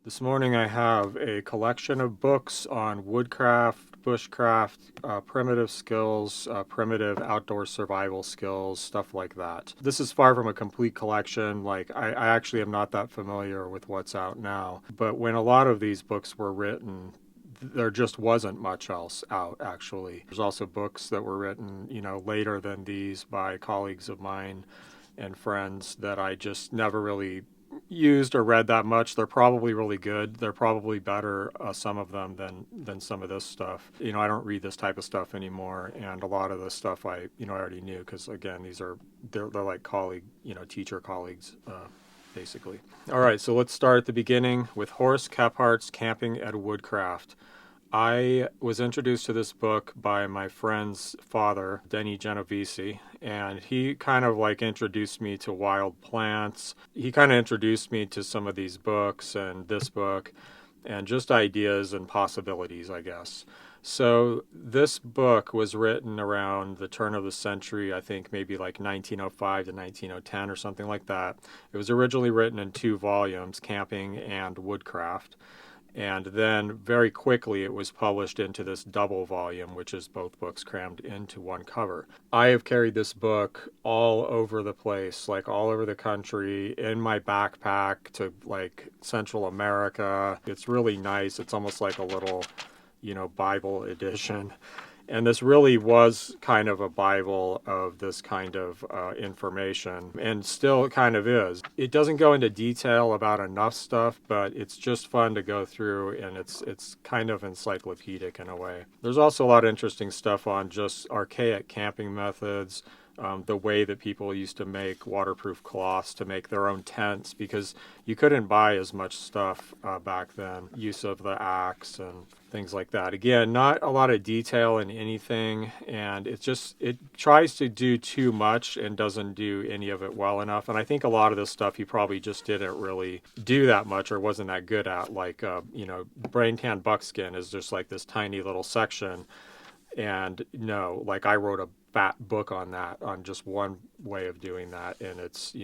This morning I have a collection of books on woodcraft, bushcraft, primitive skills, primitive outdoor survival skills, stuff like that. This is far from a complete collection. I actually am not that familiar with what's out now. But when a lot of these books were written, there just wasn't much else out, actually. There's also books that were written, later than these by colleagues of mine and friends that I just never really used or read that much. They're probably really good. They're probably better, some of them, than some of this stuff. I don't read this type of stuff anymore, and a lot of the stuff I already knew because again, they're like teacher colleagues. Basically. All right, so let's start at the beginning with Horace Kephart's Camping at Woodcraft. I was introduced to this book by my friend's father, Denny Genovese, and he kind of introduced me to wild plants. He kind of introduced me to some of these books and this book and just ideas and possibilities, I guess. So this book was written around the turn of the century, I think maybe like 1905 to 1910 or something like that. It was originally written in 2 volumes, Camping and Woodcraft. And then very quickly it was published into this double volume, which is both books crammed into one cover. I have carried this book all over the place, all over the country, in my backpack to Central America. It's really nice. It's almost like a little, Bible edition. And this really was kind of a Bible of this kind of information, and still kind of is. It doesn't go into detail about enough stuff, but it's just fun to go through, and it's kind of encyclopedic in a way. There's also a lot of interesting stuff on just archaic camping methods, the way that people used to make waterproof cloths to make their own tents, because you couldn't buy as much stuff back then. Use of the axe and things like that. Again, not a lot of detail in anything, and it tries to do too much and doesn't do any of it well enough. And I think a lot of this stuff he probably just didn't really do that much or wasn't that good at. Brain tan buckskin is just this tiny little section. And no, I wrote a fat book on that, on just one way of doing that, and it's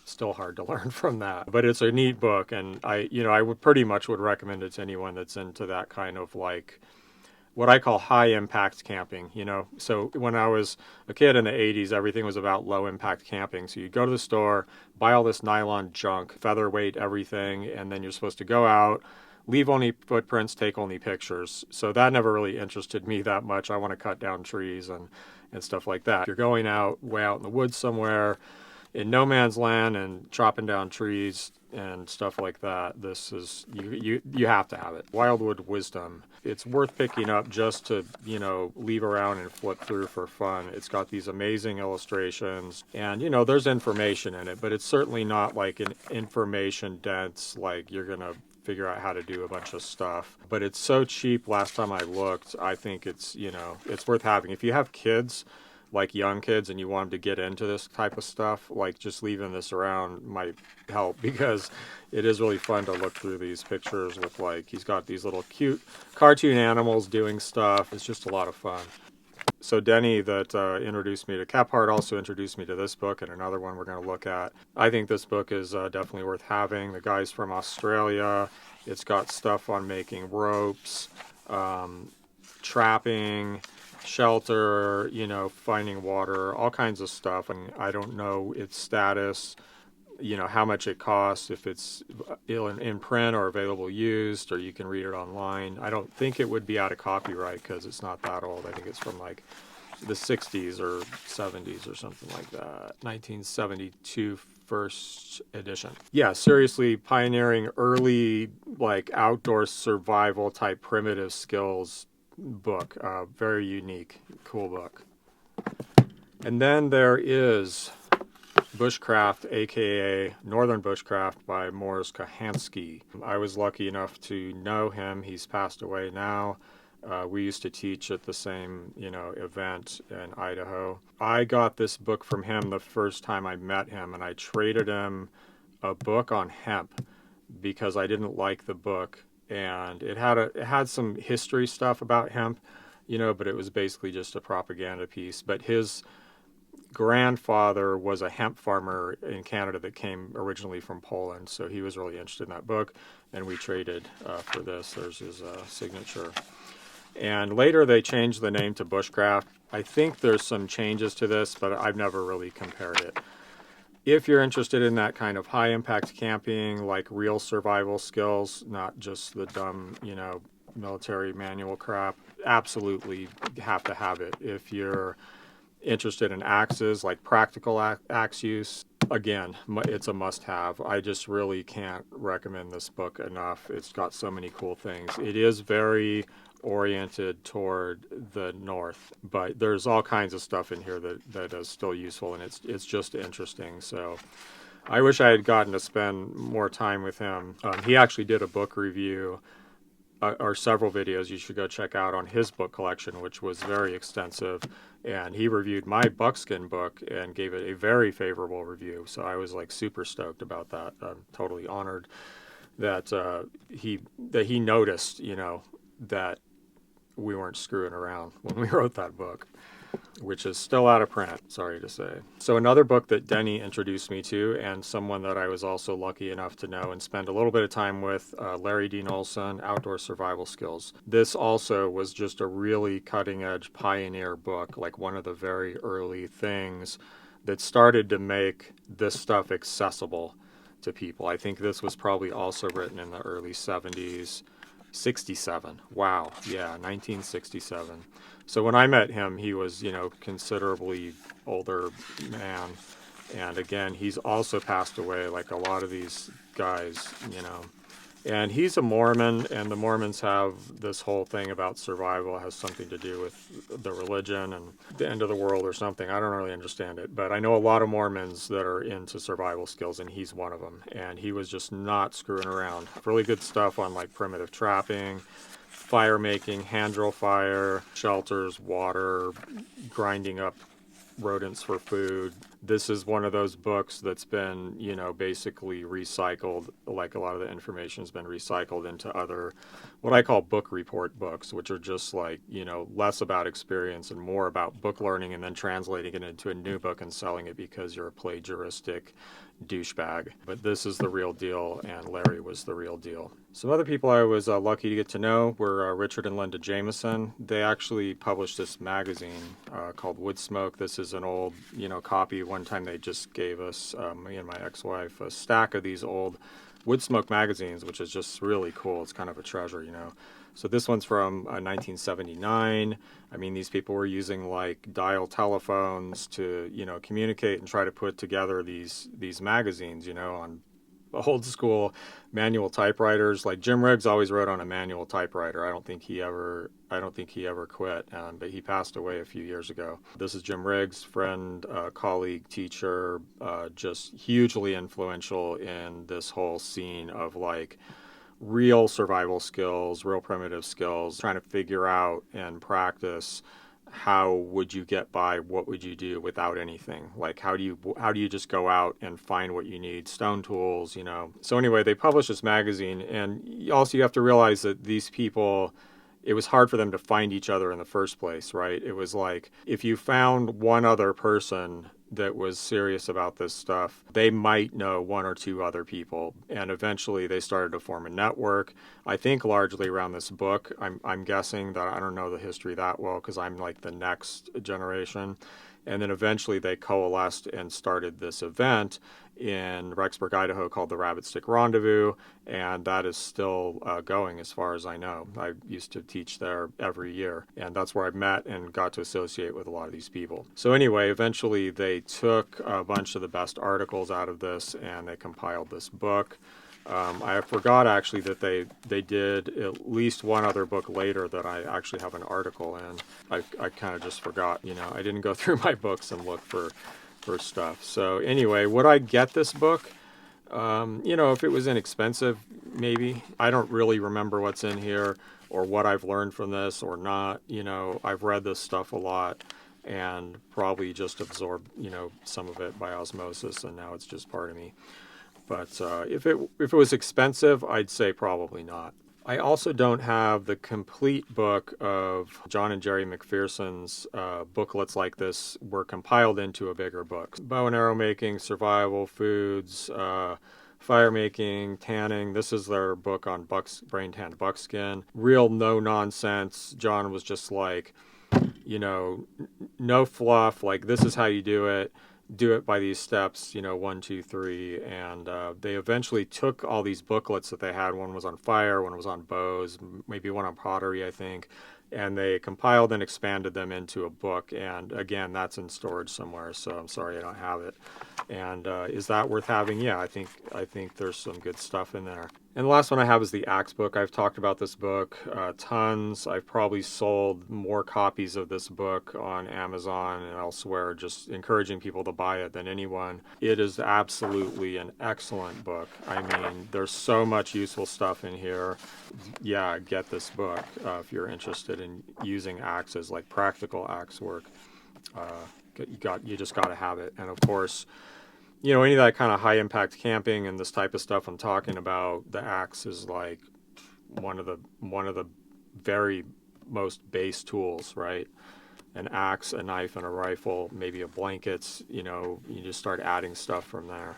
still hard to learn from that, but it's a neat book, and I would pretty much would recommend it to anyone that's into that kind of what I call high impact camping. So when I was a kid in the 80s, everything was about low impact camping. So you go to the store, buy all this nylon junk, featherweight everything, and then you're supposed to go out, leave only footprints, take only pictures. So that never really interested me that much. I want to cut down trees and stuff like that. If you're going out way out in the woods somewhere in no man's land and chopping down trees and stuff like that, this is, you have to have it. Wildwood Wisdom. It's worth picking up just to, leave around and flip through for fun. It's got these amazing illustrations, and, there's information in it, but it's certainly not an information dense, you're going to figure out how to do a bunch of stuff. But it's so cheap. Last time I looked, I think it's worth having. If you have kids, young kids, and you want them to get into this type of stuff, just leaving this around might help, because it is really fun to look through these pictures with he's got these little cute cartoon animals doing stuff. It's just a lot of fun. So Denny, that introduced me to Kephart, also introduced me to this book and another one we're going to look at. I think this book is definitely worth having. The guy's from Australia. It's got stuff on making ropes, trapping, shelter, finding water, all kinds of stuff. And I don't know its status, how much it costs, if it's in print or available used, or you can read it online. I don't think it would be out of copyright because it's not that old. I think it's from the 60s or 70s or something like that. 1972 first edition. Yeah, seriously, pioneering early outdoor survival type primitive skills book. Very unique, cool book. And then there is Bushcraft, aka Northern Bushcraft, by Morris Kohanski. I was lucky enough to know him. He's passed away now. We used to teach at the same, event in Idaho. I got this book from him the first time I met him, and I traded him a book on hemp because I didn't like the book, and it had some history stuff about hemp, but it was basically just a propaganda piece. But his grandfather was a hemp farmer in Canada that came originally from Poland, so he was really interested in that book. and we traded for this. There's his signature. And later they changed the name to Bushcraft. I think there's some changes to this, but I've never really compared it. If you're interested in that kind of high-impact camping, like real survival skills, not just the dumb, military manual crap, absolutely have to have it. If you're interested in axes, like practical axe use, again, it's a must-have. I just really can't recommend this book enough. It's got so many cool things. It is very oriented toward the north, but there's all kinds of stuff in here that is still useful, and it's just interesting. So I wish I had gotten to spend more time with him. He actually did a book review or several videos you should go check out on his book collection, which was very extensive. And he reviewed my buckskin book and gave it a very favorable review. So I was like super stoked about that. I'm totally honored that he noticed, that we weren't screwing around when we wrote that book, which is still out of print, sorry to say. So another book that Denny introduced me to, and someone that I was also lucky enough to know and spend a little bit of time with, Larry Dean Olson, Outdoor Survival Skills. This also was just a really cutting-edge pioneer book, like one of the very early things that started to make this stuff accessible to people. I think this was probably also written in the early 70s. 67. Wow. Yeah, 1967. So when I met him, he was, considerably older man. And again, he's also passed away like a lot of these guys, And he's a Mormon, and the Mormons have this whole thing about survival. It has something to do with the religion and the end of the world or something. I don't really understand it, but I know a lot of Mormons that are into survival skills, and he's one of them. And he was just not screwing around. Really good stuff on like primitive trapping, fire making, hand drill fire, shelters, water, grinding up rodents for food. This is one of those books that's been, basically recycled, like a lot of the information has been recycled into other, what I call book report books, which are just like, less about experience and more about book learning, and then translating it into a new book and selling it because you're a plagiaristic douchebag. But this is the real deal, and Larry was the real deal. Some other people I was lucky to get to know were Richard and Linda Jameson. They actually published this magazine called Woodsmoke. This is an old, copy. One time they just gave us, me and my ex-wife, a stack of these old Woodsmoke magazines, which is just really cool. It's kind of a treasure, So this one's from 1979. I mean, these people were using like dial telephones to, communicate and try to put together these magazines, on old school manual typewriters. Like Jim Riggs always wrote on a manual typewriter. I don't think he ever quit, but he passed away a few years ago. This is Jim Riggs, friend, colleague, teacher, just hugely influential in this whole scene of like real survival skills, real primitive skills, trying to figure out and practice how would you get by, what would you do without anything? Like how do you just go out and find what you need, stone tools, So anyway, they published this magazine, and also you have to realize that these people, it was hard for them to find each other in the first place, right? It was like if you found one other person that was serious about this stuff, they might know one or two other people. And eventually they started to form a network, I think largely around this book. I'm guessing that I don't know the history that well because I'm like the next generation. And then eventually they coalesced and started this event in Rexburg, Idaho called the Rabbit Stick Rendezvous, and that is still going as far as I know. I used to teach there every year, and that's where I met and got to associate with a lot of these people. So anyway, eventually they took a bunch of the best articles out of this and they compiled this book. I forgot actually that they did at least one other book later that I actually have an article in. I kind of just forgot, I didn't go through my books and look for stuff. So anyway, would I get this book? If it was inexpensive, maybe. I don't really remember what's in here or what I've learned from this or not. I've read this stuff a lot and probably just absorbed, some of it by osmosis, and now it's just part of me. But if it was expensive, I'd say probably not. I also don't have the complete book of John and Jerry McPherson's booklets like this were compiled into a bigger book. Bow and arrow making, survival, foods, fire making, tanning. This is their book on brain tanned buckskin. Real no nonsense. John was just like, no fluff. Like, this is how you do it. Do it by these steps, 1, 2, 3. And they eventually took all these booklets that they had. One was on fire, one was on bows, maybe one on pottery, I think. And they compiled and expanded them into a book. And again, that's in storage somewhere. So I'm sorry I don't have it. And is that worth having? Yeah, I think there's some good stuff in there. And the last one I have is the Axe book. I've talked about this book tons. I've probably sold more copies of this book on Amazon and elsewhere, just encouraging people to buy it than anyone. It is absolutely an excellent book. I mean, there's so much useful stuff in here. Yeah, get this book if you're interested in using axes, like practical axe work. You just got to have it. And of course, any of that kind of high impact camping and this type of stuff I'm talking about, the axe is like one of the very most base tools, right? An axe, a knife, and a rifle, maybe a blankets, you just start adding stuff from there.